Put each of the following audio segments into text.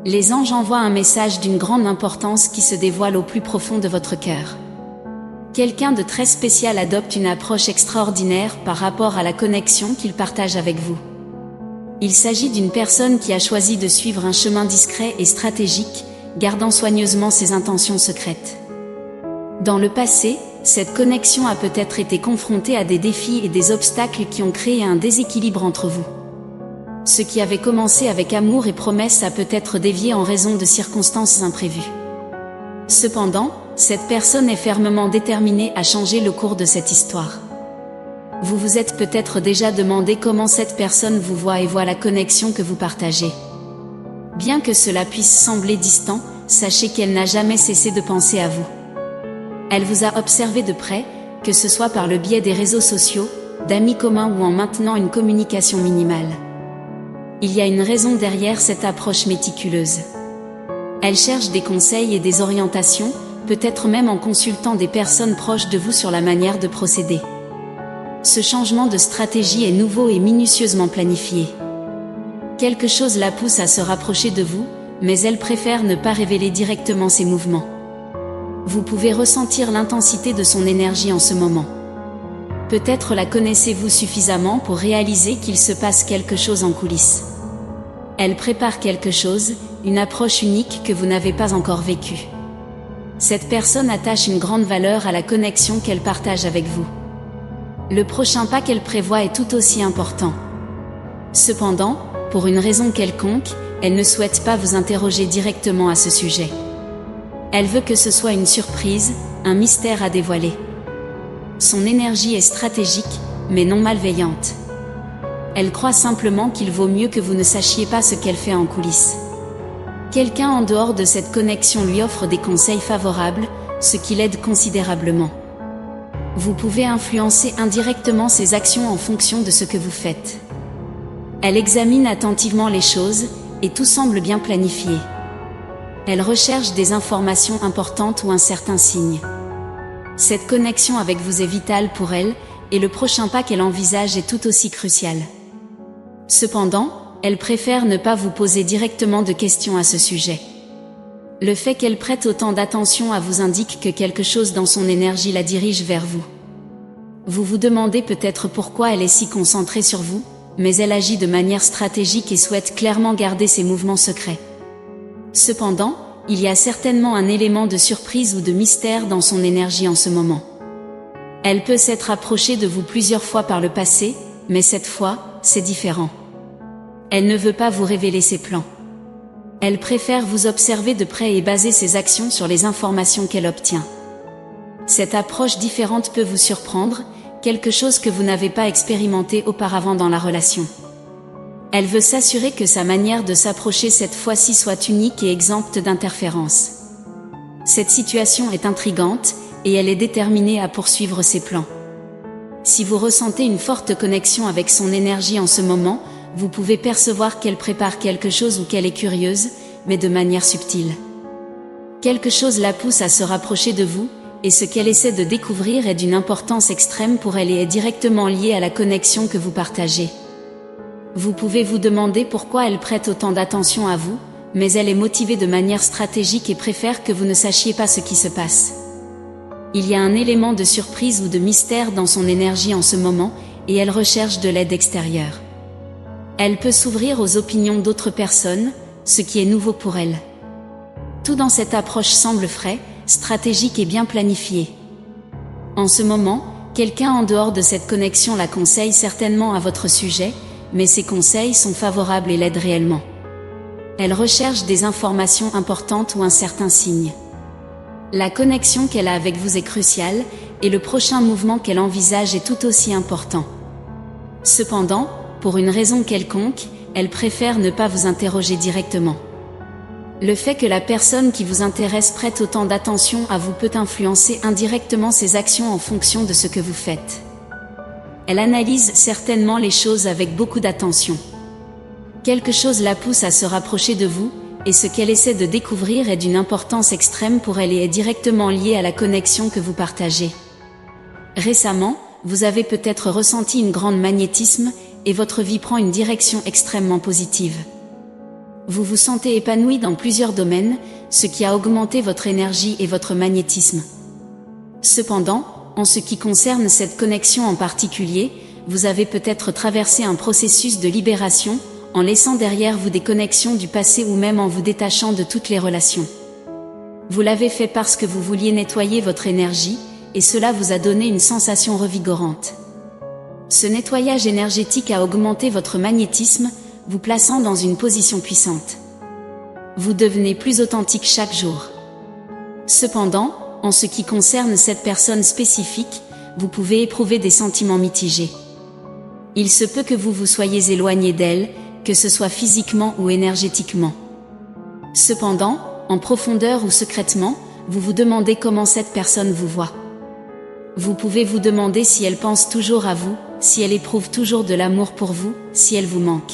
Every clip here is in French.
Les anges envoient un message d'une grande importance qui se dévoile au plus profond de votre cœur. Quelqu'un de très spécial adopte une approche extraordinaire par rapport à la connexion qu'il partage avec vous. Il s'agit d'une personne qui a choisi de suivre un chemin discret et stratégique, gardant soigneusement ses intentions secrètes. Dans le passé, cette connexion a peut-être été confrontée à des défis et des obstacles qui ont créé un déséquilibre entre vous. Ce qui avait commencé avec amour et promesse a peut-être dévié en raison de circonstances imprévues. Cependant, cette personne est fermement déterminée à changer le cours de cette histoire. Vous vous êtes peut-être déjà demandé comment cette personne vous voit et voit la connexion que vous partagez. Bien que cela puisse sembler distant, sachez qu'elle n'a jamais cessé de penser à vous. Elle vous a observé de près, que ce soit par le biais des réseaux sociaux, d'amis communs ou en maintenant une communication minimale. Il y a une raison derrière cette approche méticuleuse. Elle cherche des conseils et des orientations, peut-être même en consultant des personnes proches de vous sur la manière de procéder. Ce changement de stratégie est nouveau et minutieusement planifié. Quelque chose la pousse à se rapprocher de vous, mais elle préfère ne pas révéler directement ses mouvements. Vous pouvez ressentir l'intensité de son énergie en ce moment. Peut-être la connaissez-vous suffisamment pour réaliser qu'il se passe quelque chose en coulisses. Elle prépare quelque chose, une approche unique que vous n'avez pas encore vécue. Cette personne attache une grande valeur à la connexion qu'elle partage avec vous. Le prochain pas qu'elle prévoit est tout aussi important. Cependant, pour une raison quelconque, elle ne souhaite pas vous interroger directement à ce sujet. Elle veut que ce soit une surprise, un mystère à dévoiler. Son énergie est stratégique, mais non malveillante. Elle croit simplement qu'il vaut mieux que vous ne sachiez pas ce qu'elle fait en coulisses. Quelqu'un en dehors de cette connexion lui offre des conseils favorables, ce qui l'aide considérablement. Vous pouvez influencer indirectement ses actions en fonction de ce que vous faites. Elle examine attentivement les choses, et tout semble bien planifié. Elle recherche des informations importantes ou un certain signe. Cette connexion avec vous est vitale pour elle, et le prochain pas qu'elle envisage est tout aussi crucial. Cependant, elle préfère ne pas vous poser directement de questions à ce sujet. Le fait qu'elle prête autant d'attention à vous indique que quelque chose dans son énergie la dirige vers vous. Vous vous demandez peut-être pourquoi elle est si concentrée sur vous, mais elle agit de manière stratégique et souhaite clairement garder ses mouvements secrets. Cependant, il y a certainement un élément de surprise ou de mystère dans son énergie en ce moment. Elle peut s'être approchée de vous plusieurs fois par le passé, mais cette fois, c'est différent. Elle ne veut pas vous révéler ses plans. Elle préfère vous observer de près et baser ses actions sur les informations qu'elle obtient. Cette approche différente peut vous surprendre, quelque chose que vous n'avez pas expérimenté auparavant dans la relation. Elle veut s'assurer que sa manière de s'approcher cette fois-ci soit unique et exempte d'interférences. Cette situation est intrigante, et elle est déterminée à poursuivre ses plans. Si vous ressentez une forte connexion avec son énergie en ce moment, vous pouvez percevoir qu'elle prépare quelque chose ou qu'elle est curieuse, mais de manière subtile. Quelque chose la pousse à se rapprocher de vous, et ce qu'elle essaie de découvrir est d'une importance extrême pour elle et est directement lié à la connexion que vous partagez. Vous pouvez vous demander pourquoi elle prête autant d'attention à vous, mais elle est motivée de manière stratégique et préfère que vous ne sachiez pas ce qui se passe. Il y a un élément de surprise ou de mystère dans son énergie en ce moment, et elle recherche de l'aide extérieure. Elle peut s'ouvrir aux opinions d'autres personnes, ce qui est nouveau pour elle. Tout dans cette approche semble frais, stratégique et bien planifié. En ce moment, quelqu'un en dehors de cette connexion la conseille certainement à votre sujet, mais ses conseils sont favorables et l'aident réellement. Elle recherche des informations importantes ou un certain signe. La connexion qu'elle a avec vous est cruciale, et le prochain mouvement qu'elle envisage est tout aussi important. Cependant, pour une raison quelconque, elle préfère ne pas vous interroger directement. Le fait que la personne qui vous intéresse prête autant d'attention à vous peut influencer indirectement ses actions en fonction de ce que vous faites. Elle analyse certainement les choses avec beaucoup d'attention. Quelque chose la pousse à se rapprocher de vous, et ce qu'elle essaie de découvrir est d'une importance extrême pour elle et est directement lié à la connexion que vous partagez. Récemment, vous avez peut-être ressenti une grande magnétisme, et votre vie prend une direction extrêmement positive. Vous vous sentez épanoui dans plusieurs domaines, ce qui a augmenté votre énergie et votre magnétisme. Cependant, en ce qui concerne cette connexion en particulier, vous avez peut-être traversé un processus de libération, en laissant derrière vous des connexions du passé ou même en vous détachant de toutes les relations. Vous l'avez fait parce que vous vouliez nettoyer votre énergie, et cela vous a donné une sensation revigorante. Ce nettoyage énergétique a augmenté votre magnétisme, vous plaçant dans une position puissante. Vous devenez plus authentique chaque jour. Cependant, en ce qui concerne cette personne spécifique, vous pouvez éprouver des sentiments mitigés. Il se peut que vous vous soyez éloigné d'elle, que ce soit physiquement ou énergétiquement. Cependant, en profondeur ou secrètement, vous vous demandez comment cette personne vous voit. Vous pouvez vous demander si elle pense toujours à vous, si elle éprouve toujours de l'amour pour vous, si elle vous manque.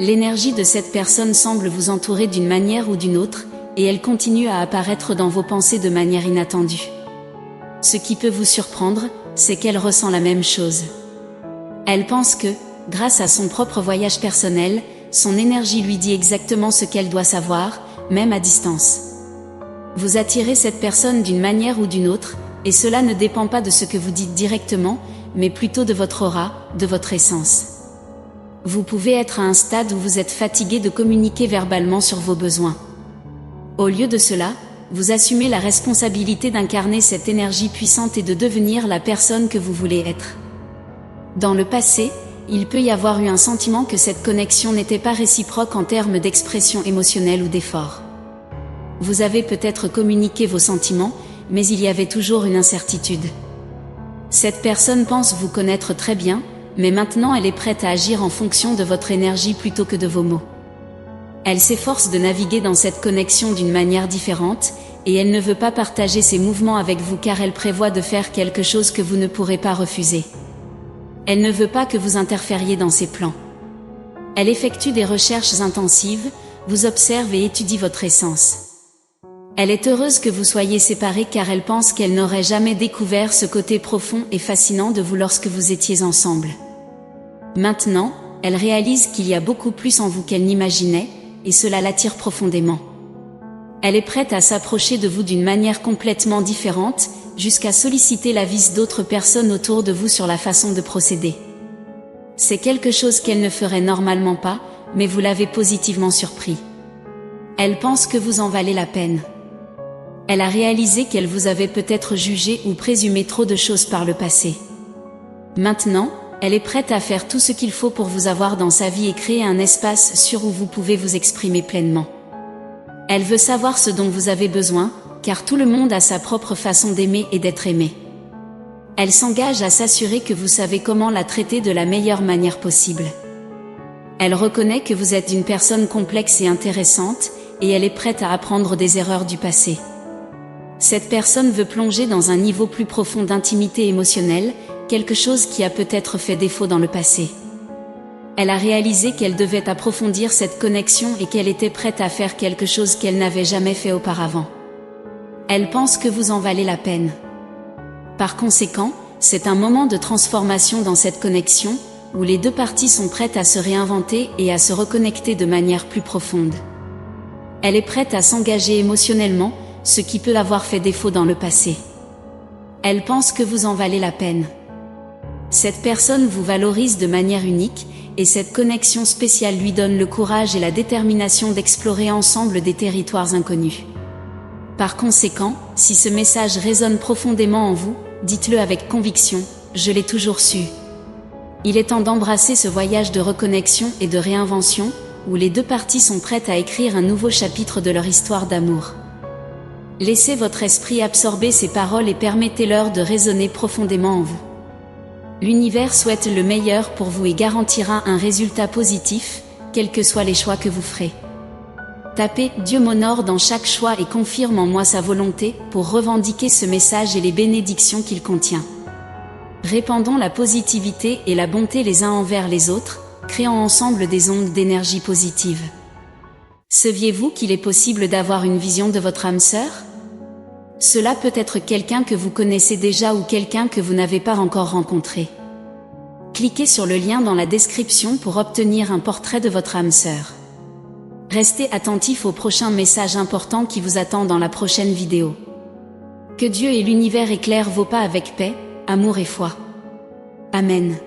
L'énergie de cette personne semble vous entourer d'une manière ou d'une autre, et elle continue à apparaître dans vos pensées de manière inattendue. Ce qui peut vous surprendre, c'est qu'elle ressent la même chose. Elle pense que, grâce à son propre voyage personnel, son énergie lui dit exactement ce qu'elle doit savoir, même à distance. Vous attirez cette personne d'une manière ou d'une autre, et cela ne dépend pas de ce que vous dites directement, mais plutôt de votre aura, de votre essence. Vous pouvez être à un stade où vous êtes fatigué de communiquer verbalement sur vos besoins. Au lieu de cela, vous assumez la responsabilité d'incarner cette énergie puissante et de devenir la personne que vous voulez être. Dans le passé, il peut y avoir eu un sentiment que cette connexion n'était pas réciproque en termes d'expression émotionnelle ou d'effort. Vous avez peut-être communiqué vos sentiments, mais il y avait toujours une incertitude. Cette personne pense vous connaître très bien, mais maintenant elle est prête à agir en fonction de votre énergie plutôt que de vos mots. Elle s'efforce de naviguer dans cette connexion d'une manière différente, et elle ne veut pas partager ses mouvements avec vous car elle prévoit de faire quelque chose que vous ne pourrez pas refuser. Elle ne veut pas que vous interfériez dans ses plans. Elle effectue des recherches intensives, vous observe et étudie votre essence. Elle est heureuse que vous soyez séparés car elle pense qu'elle n'aurait jamais découvert ce côté profond et fascinant de vous lorsque vous étiez ensemble. Maintenant, elle réalise qu'il y a beaucoup plus en vous qu'elle n'imaginait, et cela l'attire profondément. Elle est prête à s'approcher de vous d'une manière complètement différente, jusqu'à solliciter l'avis d'autres personnes autour de vous sur la façon de procéder. C'est quelque chose qu'elle ne ferait normalement pas, mais vous l'avez positivement surpris. Elle pense que vous en valez la peine. Elle a réalisé qu'elle vous avait peut-être jugé ou présumé trop de choses par le passé. Maintenant, elle est prête à faire tout ce qu'il faut pour vous avoir dans sa vie et créer un espace sûr où vous pouvez vous exprimer pleinement. Elle veut savoir ce dont vous avez besoin, car tout le monde a sa propre façon d'aimer et d'être aimé. Elle s'engage à s'assurer que vous savez comment la traiter de la meilleure manière possible. Elle reconnaît que vous êtes une personne complexe et intéressante, et elle est prête à apprendre des erreurs du passé. Cette personne veut plonger dans un niveau plus profond d'intimité émotionnelle, quelque chose qui a peut-être fait défaut dans le passé. Elle a réalisé qu'elle devait approfondir cette connexion et qu'elle était prête à faire quelque chose qu'elle n'avait jamais fait auparavant. Elle pense que vous en valez la peine. Par conséquent, c'est un moment de transformation dans cette connexion, où les deux parties sont prêtes à se réinventer et à se reconnecter de manière plus profonde. Elle est prête à s'engager émotionnellement, ce qui peut avoir fait défaut dans le passé. Elle pense que vous en valez la peine. Cette personne vous valorise de manière unique, et cette connexion spéciale lui donne le courage et la détermination d'explorer ensemble des territoires inconnus. Par conséquent, si ce message résonne profondément en vous, dites-le avec conviction, je l'ai toujours su. Il est temps d'embrasser ce voyage de reconnexion et de réinvention, où les deux parties sont prêtes à écrire un nouveau chapitre de leur histoire d'amour. Laissez votre esprit absorber ces paroles et permettez-leur de résonner profondément en vous. L'univers souhaite le meilleur pour vous et garantira un résultat positif, quels que soient les choix que vous ferez. Tapez « Dieu m'honore dans chaque choix et confirme en moi sa volonté » pour revendiquer ce message et les bénédictions qu'il contient. Répandons la positivité et la bonté les uns envers les autres, créant ensemble des ondes d'énergie positive. Saviez-vous qu'il est possible d'avoir une vision de votre âme sœur ? Cela peut être quelqu'un que vous connaissez déjà ou quelqu'un que vous n'avez pas encore rencontré. Cliquez sur le lien dans la description pour obtenir un portrait de votre âme sœur. Restez attentifs au prochain message important qui vous attend dans la prochaine vidéo. Que Dieu et l'univers éclairent vos pas avec paix, amour et foi. Amen.